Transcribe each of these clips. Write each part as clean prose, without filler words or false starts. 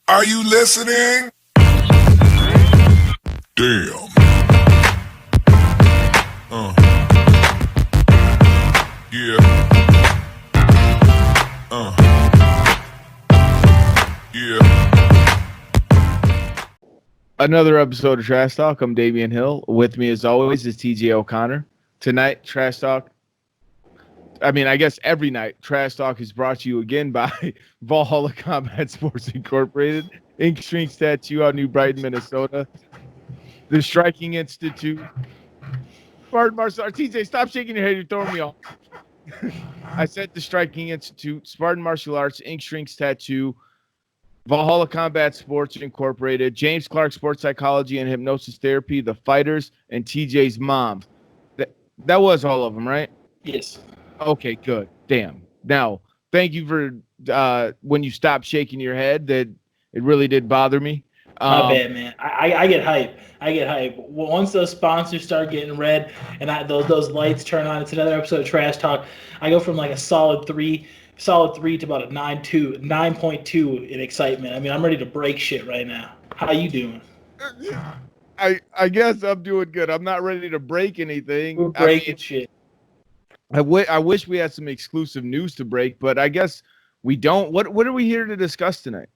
Are you listening? Damn. Yeah. Yeah. Another episode of Trash Talk. I'm Damian Hill. With me, as always, is TJ O'Connor. Tonight, Trash Talk. I guess every night, Trash Talk is brought to you again by Valhalla Combat Sports Incorporated, Ink Strings Tattoo out New Brighton, Minnesota, the Striking Institute, Spartan Martial Arts. TJ, stop shaking your head. You're throwing me off. I said the Striking Institute, Spartan Martial Arts, Ink Strings Tattoo, Valhalla Combat Sports Incorporated, James Clark Sports Psychology and Hypnosis Therapy, The Fighters, and TJ's mom. That was all of them, right? Yes. Okay, good. Damn. Now, thank you for when you stopped shaking your head. That it really did bother me. My bad, man. I get hype. Once those sponsors start getting red and those lights turn on, it's another episode of Trash Talk. I go from like a solid three to about a 9.2 in excitement. I mean, I'm ready to break shit right now. How you doing? I guess I'm doing good. I'm not ready to break anything. We're breaking shit. I wish we had some exclusive news to break, but I guess we don't. What are we here to discuss tonight?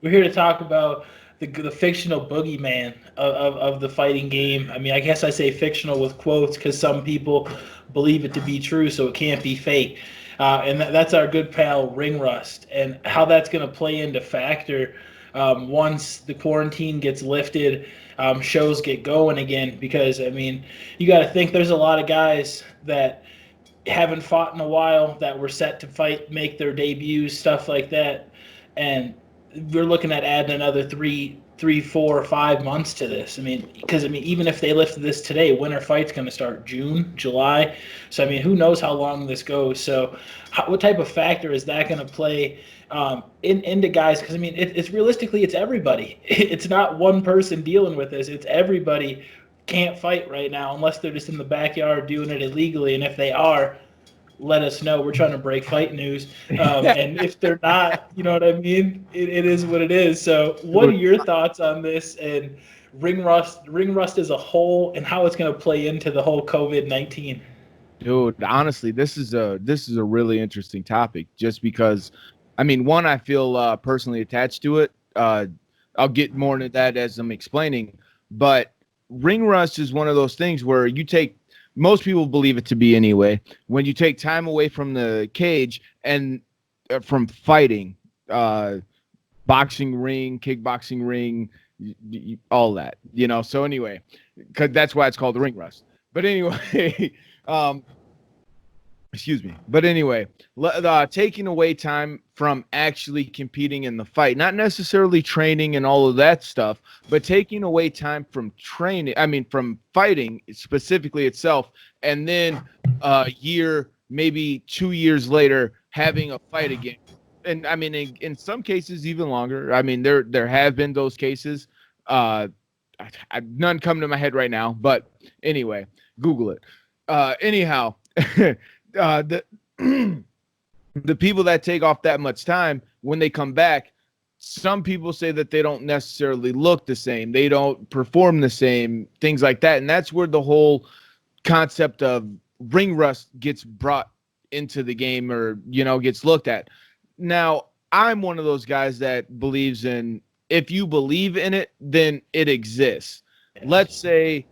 We're here to talk about the fictional boogeyman of the fighting game. I mean, I guess I say fictional with quotes because some people believe it to be true, so it can't be fake. And that's our good pal Ring Rust, and how that's going to play into factor once the quarantine gets lifted, shows get going again. Because I mean, you got to think there's a lot of guys that haven't fought in a while that were set to fight, make their debuts, stuff like that, and we're looking at adding another 3, 4, or 5 months to this. I mean, because even if they lifted this today, winter fight's going to start June, July. So I mean, who knows how long this goes? So, what type of factor is that going to play into guys? Because I mean, it's realistically, it's everybody. It's not one person dealing with this. It's everybody can't fight right now unless they're just in the backyard doing it illegally. And if they are, let us know. We're trying to break fight news. And if they're not, you know what I mean? It is what it is. So what are your thoughts on this and ring rust as a whole and how it's going to play into the whole COVID-19? Dude, honestly, this is a really interesting topic just because, I mean, one, I feel personally attached to it. I'll get more into that as I'm explaining, but ring rust is one of those things where you take, most people believe it to be anyway, when you take time away from the cage and from fighting, boxing ring, kickboxing ring, all that, you know. So anyway, because that's why it's called ring rust. But anyway, excuse me. But anyway, taking away time from actually competing in the fight, not necessarily training and all of that stuff, but taking away time from training, from fighting specifically itself, and then a year, maybe 2 years later, having a fight again. And I mean, in some cases, even longer. I mean, there have been those cases. None come to my head right now, but anyway, Google it. Anyhow, the the people that take off that much time, when they come back, some people say that they don't necessarily look the same, they don't perform the same, things like that. And that's where the whole concept of ring rust gets brought into the game, or, you know, gets looked at. Now, I'm one of those guys that believes in, if you believe in it, then it exists. Let's say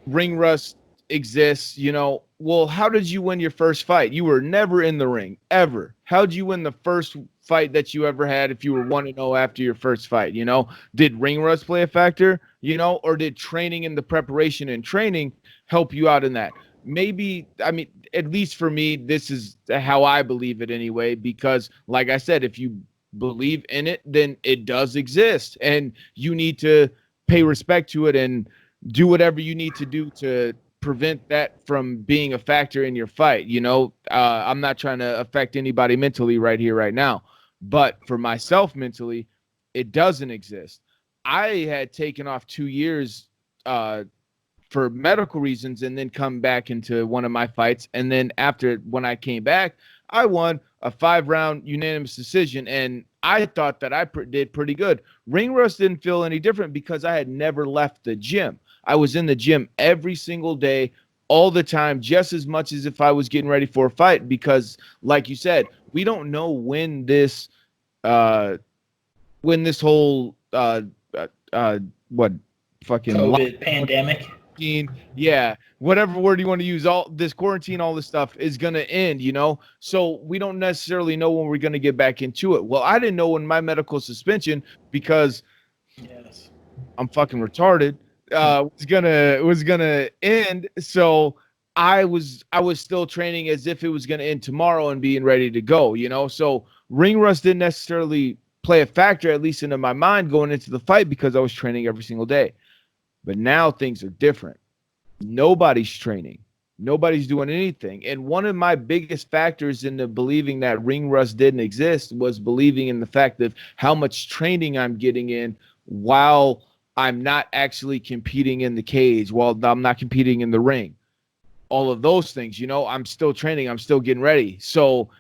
ring rust exists, you know. Well, how did you win your first fight? You were never in the ring, ever. How did you win the first fight that you ever had if you were 1-0 after your first fight? You know, did ring rust play a factor, you know, or did training and the preparation and training help you out in that? Maybe, I mean, at least for me, this is how I believe it anyway, because like I said, if you believe in it, then it does exist, and you need to pay respect to it and do whatever you need to do to prevent that from being a factor in your fight. You know, I'm not trying to affect anybody mentally right here, right now, but for myself mentally, it doesn't exist. I had taken off 2 years for medical reasons and then come back into one of my fights. And then after, when I came back, I won a 5-round unanimous decision, and I thought that I did pretty good. Ring rust didn't feel any different because I had never left the gym. I was in the gym every single day, all the time, just as much as if I was getting ready for a fight. Because, like you said, we don't know when this whole what fucking COVID pandemic. yeah, whatever word you want to use, all this quarantine, all this stuff is going to end, you know? So we don't necessarily know when we're going to get back into it. Well, I didn't know when my medical suspension, because Yes. I'm fucking retarded, was gonna end. So I was still training as if it was gonna end tomorrow and being ready to go, you know? So ring rust didn't necessarily play a factor, at least into my mind, going into the fight, because I was training every single day. But now things are different. Nobody's training. Nobody's doing anything. And one of my biggest factors into believing that ring rust didn't exist was believing in the fact of how much training I'm getting in while I'm not actually competing in the cage, while I'm not competing in the ring. All of those things, you know, I'm still training, I'm still getting ready. So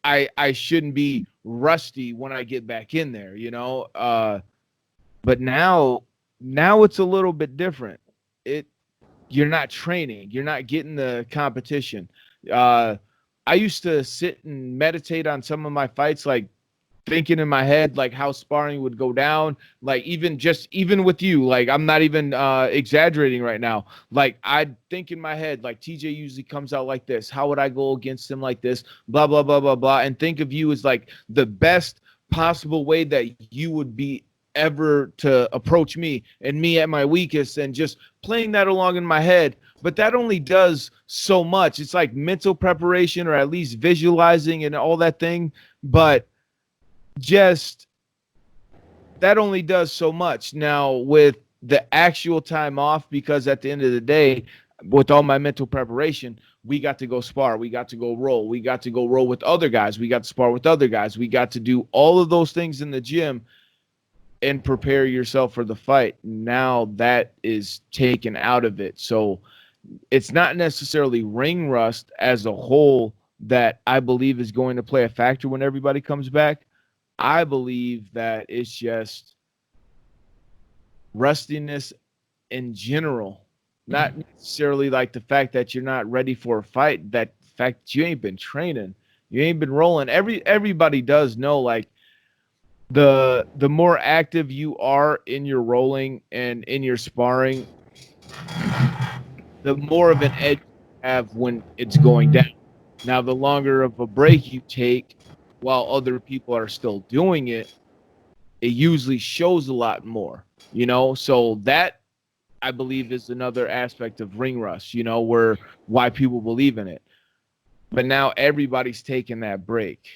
I shouldn't be rusty when I get back in there, you know. But now it's a little bit different. You're not training, you're not getting the competition. I used to sit and meditate on some of my fights, like thinking in my head like how sparring would go down, like even with you, like I'm not even exaggerating right now. Like I'd think in my head like TJ usually comes out like this, how would I go against him like this, blah blah blah blah blah, and think of you as like the best possible way that you would be ever to approach me, and me at my weakest, and just playing that along in my head. But that only does so much. It's like mental preparation, or at least visualizing and all that thing, but just that only does so much. Now with the actual time off, because at the end of the day, with all my mental preparation, we got to go spar, we got to go roll, we got to go roll with other guys, we got to spar with other guys, we got to do all of those things in the gym and prepare yourself for the fight. Now that is taken out of it. So it's not necessarily ring rust as a whole that I believe is going to play a factor when everybody comes back. I believe that it's just rustiness in general, not necessarily like the fact that you're not ready for a fight, that fact that you ain't been training, you ain't been rolling. Everybody does know, like, the more active you are in your rolling and in your sparring, the more of an edge you have when it's going down. Now, the longer of a break you take while other people are still doing it, it usually shows a lot more, you know? So that, I believe, is another aspect of ring rust, you know, why people believe in it. But now everybody's taking that break.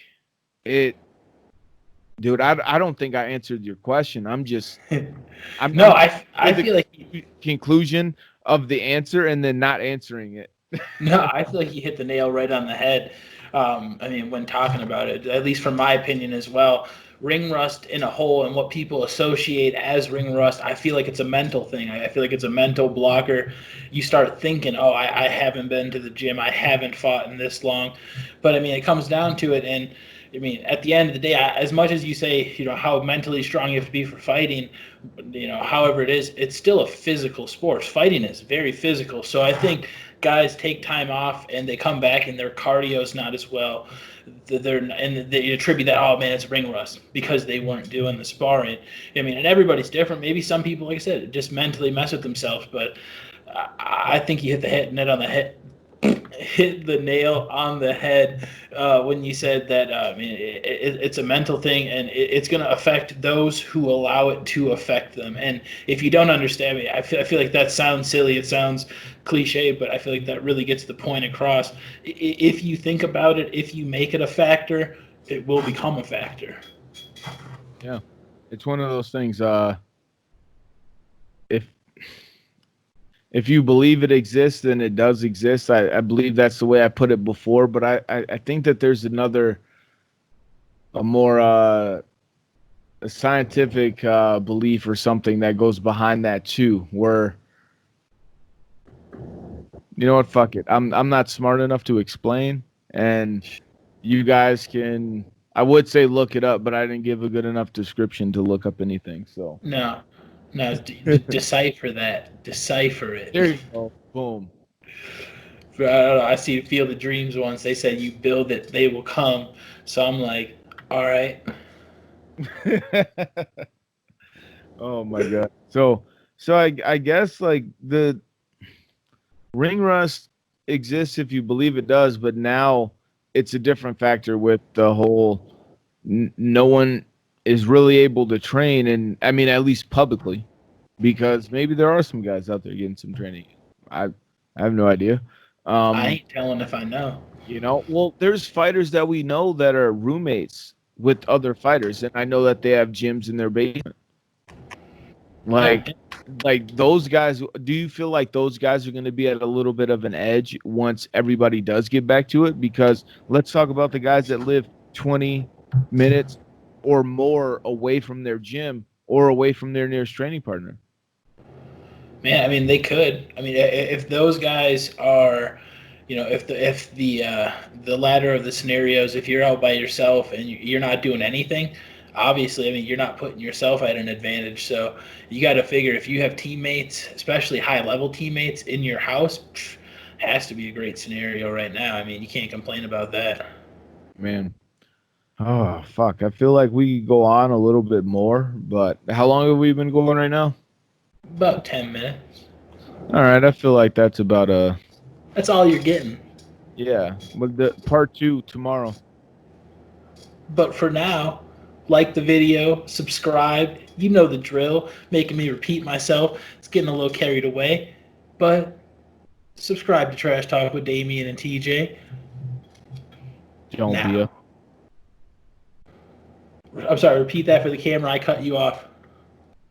Dude, I don't think I answered your question. I'm No, I feel like conclusion of the answer and then not answering it. no, I feel like you hit the nail right on the head. I mean, when talking about it, at least from my opinion as well, ring rust in a whole and what people associate as ring rust, I feel like it's a mental thing. I feel like it's a mental blocker. You start thinking, oh, I haven't been to the gym, I haven't fought in this long. But I mean, it comes down to it, and I mean, at the end of the day, as much as you say, you know, how mentally strong you have to be for fighting, you know, however it is, it's still a physical sport. Fighting is very physical. So I think guys take time off and they come back and their cardio's not as well. They attribute that, oh man, it's ring rust because they weren't doing the sparring. I mean, and everybody's different. Maybe some people, like I said, just mentally mess with themselves. But I think you hit the nail on the head when you said that. I mean, it's a mental thing, and it's going to affect those who allow it to affect them. And if you don't understand me, I feel like that sounds silly. It sounds cliche, but I feel like that really gets the point across. If you think about it, if you make it a factor, it will become a factor. Yeah, it's one of those things. If you believe it exists, then it does exist. I believe that's the way I put it before, but I think that there's a more a scientific belief or something that goes behind that too, where, you know what, fuck it. I'm not smart enough to explain, and You guys can. I would say look it up, but I didn't give a good enough description to look up anything. So No, no, decipher that. Decipher it. there you go. Boom. I don't know. I see Field of Dreams once. They said you build it, they will come. So I'm like, all right. Oh my god. So I guess like the ring rust exists if you believe it does, but now it's a different factor with the whole no one is really able to train, and I mean at least publicly, because maybe there are some guys out there getting some training. I have no idea. I Um, ain't telling if I know. well, there's fighters that we know that are roommates with other fighters, and I know that they have gyms in their basement. Yeah. Like those guys, do you feel like those guys are going to be at a little bit of an edge once everybody does get back to it? Because let's talk about the guys that live 20 minutes or more away from their gym or away from their nearest training partner. Man, I mean, they could. I mean, if those guys are, if the latter of the scenarios, if you're out by yourself and you're not doing anything, obviously, I mean, you're not putting yourself at an advantage. So you got to figure if you have teammates, especially high level teammates in your house, has to be a great scenario right now. I mean, you can't complain about that. Man. Oh, fuck. I feel like we could go on a little bit more, but how long have we been going right now? About 10 minutes. All right. I feel like that's about That's all you're getting. yeah. But the part 2 tomorrow. But for now, like the video, subscribe. You know the drill. Making me repeat myself. It's getting a little carried away. But subscribe to Trash Talk with Damien and TJ. Don't be Now. I'm sorry, repeat that for the camera. I cut you off.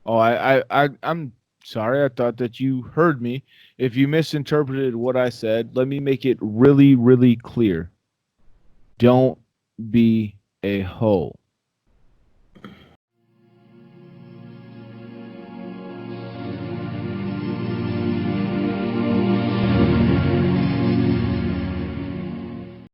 Oh, I'm sorry. I thought that you heard me. If you misinterpreted what I said, let me make it really, really clear. Don't be a hoe.